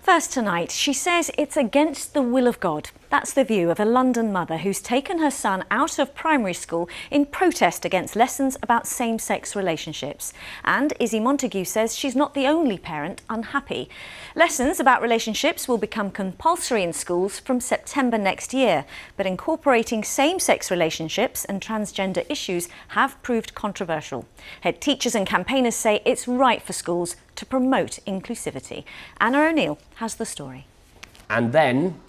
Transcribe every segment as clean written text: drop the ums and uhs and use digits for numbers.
First tonight, she says it's against the will of God. That's the view of a London mother who's taken her son out of primary school in protest against lessons about same-sex relationships. And Izzy Montague says she's not the only parent unhappy. Lessons about relationships will become compulsory in schools from September next year, but incorporating same-sex relationships and transgender issues have proved controversial. Head teachers and campaigners say it's right for schools to promote inclusivity. Anna O'Neill has the story. And then,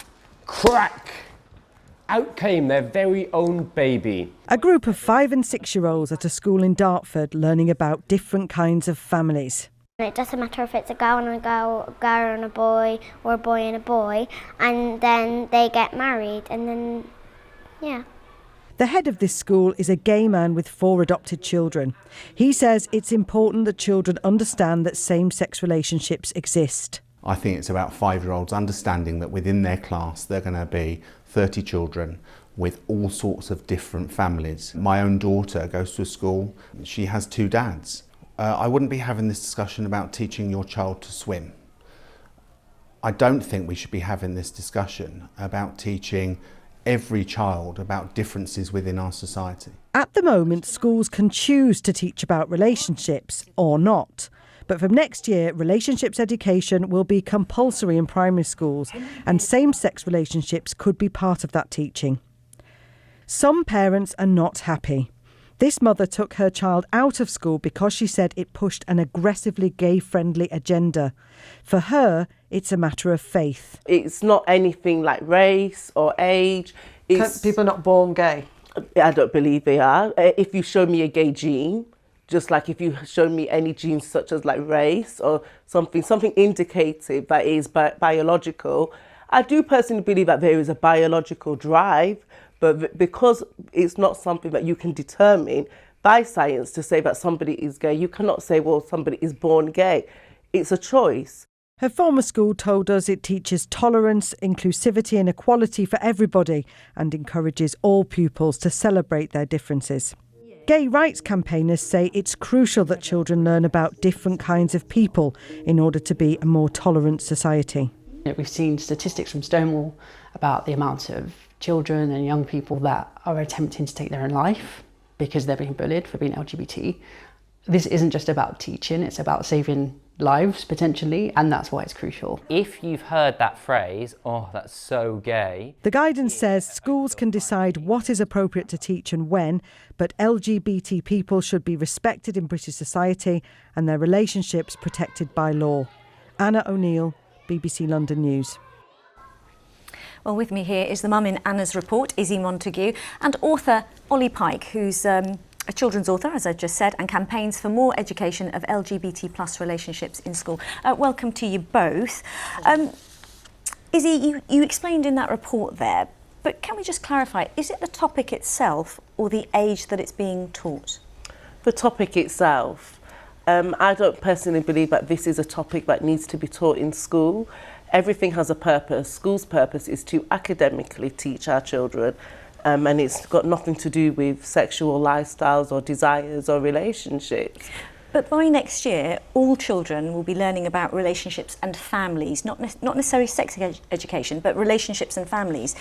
crack! Out came their very own baby. A group of 5- and 6-year-olds at a school in Dartford learning about different kinds of families. It doesn't matter if it's a girl and a girl and a boy, or a boy and a boy, and then they get married, and then, yeah. The head of this school is a gay man with 4 adopted children. He says it's important that children understand that same-sex relationships exist. I think it's about 5-year-olds understanding that within their class there are going to be 30 children with all sorts of different families. My own daughter goes to a school, she has 2 dads. I wouldn't be having this discussion about teaching your child to swim. I don't think we should be having this discussion about teaching every child about differences within our society. At the moment, schools can choose to teach about relationships or not. But from next year, relationships education will be compulsory in primary schools, and same-sex relationships could be part of that teaching. Some parents are not happy. This mother took her child out of school because she said it pushed an aggressively gay-friendly agenda. For her, it's a matter of faith. It's not anything like race or age. People are not born gay? I don't believe they are. If you show me a gay gene, just like if you show me any genes such as like race or something indicative that is biological, I do personally believe that there is a biological drive, but because it's not something that you can determine by science to say that somebody is gay, you cannot say, well, somebody is born gay. It's a choice. Her former school told us it teaches tolerance, inclusivity and equality for everybody and encourages all pupils to celebrate their differences. Gay rights campaigners say it's crucial that children learn about different kinds of people in order to be a more tolerant society. We've seen statistics from Stonewall about the amount of children and young people that are attempting to take their own life because they're being bullied for being LGBT. This isn't just about teaching, it's about saving lives potentially, and that's why it's crucial. If you've heard that phrase, oh, that's so gay. The guidance says schools can decide what is appropriate to teach and when, but LGBT people should be respected in British society and their relationships protected by law. Anna O'Neill, BBC London News. Well, with me here is the mum in Anna's report, Izzy Montague, and author Ollie Pike, who's a children's author, as I just said, and campaigns for more education of LGBT+ relationships in school. Welcome to you both. Izzy, you explained in that report there, but can we just clarify, is it the topic itself or the age that it's being taught? The topic itself. I don't personally believe that this is a topic that needs to be taught in school. Everything has a purpose. School's purpose is to academically teach our children, and it's got nothing to do with sexual lifestyles or desires or relationships. But by next year, all children will be learning about relationships and families, not necessarily sex education, but relationships and families.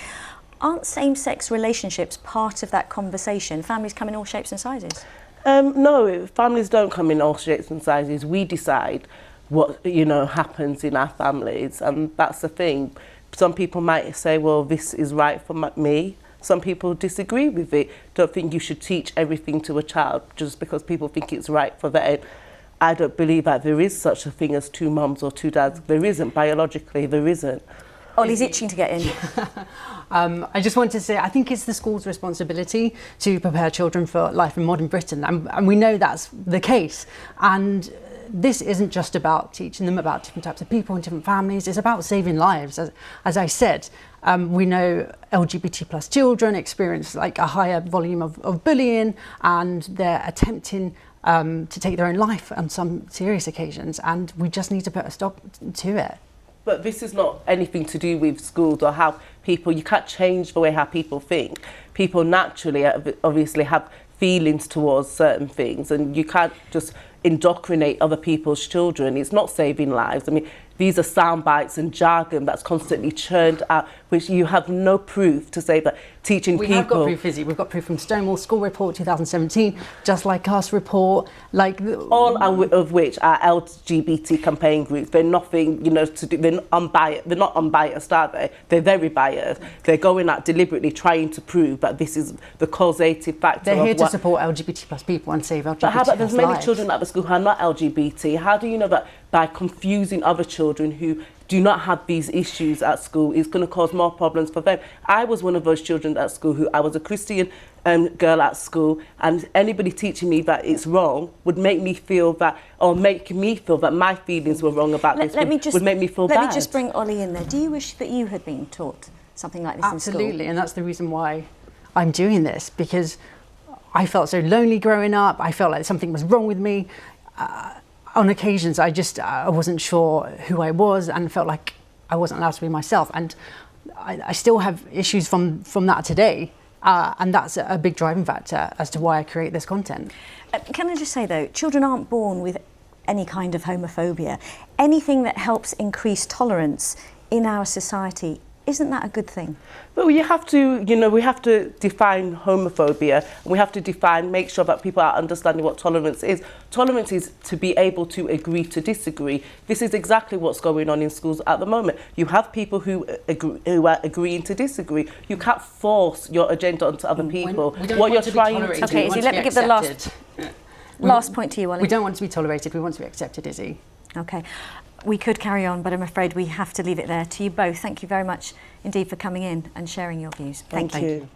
Aren't same-sex relationships part of that conversation? Families come in all shapes and sizes. No, families don't come in all shapes and sizes. We decide what happens in our families, and that's the thing. Some people might say, well, this is right for me. Some people disagree with it. Don't think you should teach everything to a child just because people think it's right for them. I don't believe that there is such a thing as 2 mums or 2 dads. There isn't. Biologically, there isn't. Ollie's itching to get in. I just want to say, I think it's the school's responsibility to prepare children for life in modern Britain, and we know that's the case. And this isn't just about teaching them about different types of people and different families, it's about saving lives. As I said, we know LGBT+ children experience like a higher volume of bullying, and they're attempting to take their own life on some serious occasions, and we just need to put a stop to it. But this is not anything to do with schools or how people, you can't change the way how people think. People naturally obviously have feelings towards certain things, and you can't just indoctrinate other people's children. It's not saving lives. I mean, these are sound bites and jargon that's constantly churned out, which you have no proof to say that teaching we people... have got proof, Izzy. We've got proof from Stonewall School Report 2017, Just Like Us report, like... All of which are LGBT campaign groups. They're nothing, you know, to do... They're unbiased. They're not unbiased, are they? They're very biased. They're going out deliberately trying to prove that this is the causative factor. They're here to support LGBT plus people and save LGBT. But how about there's many lives. children at the school who are not LGBT? How do you know that by confusing other children who do not have these issues at school is going to cause more problems for them? I was one of those children at school who I was a Christian girl at school, and anybody teaching me that it's wrong would make me feel that, or make me feel that my feelings were wrong about this, would make me feel bad. Let me just bring Ollie in there. Do you wish that you had been taught something like this in school? Absolutely, and that's the reason why I'm doing this, because I felt so lonely growing up. I felt like something was wrong with me. On occasions, I wasn't sure who I was and felt like I wasn't allowed to be myself. And I still have issues from that today. And that's a big driving factor as to why I create this content. Can I just say, though, children aren't born with any kind of homophobia. Anything that helps increase tolerance in our society, isn't that a good thing? Well, you have to, you know, we have to define homophobia, and we have to make sure that people are understanding what tolerance is. Tolerance is to be able to agree to disagree. This is exactly what's going on in schools at the moment. You have people who are agreeing to disagree. You can't force your agenda onto other people. What you're trying to do. Okay, Izzy, let me give the last point to you, Ollie. We don't want to be tolerated, we want to be accepted, Izzy. Okay. We could carry on, but I'm afraid we have to leave it there. To you both, thank you very much indeed for coming in and sharing your views. Thank you.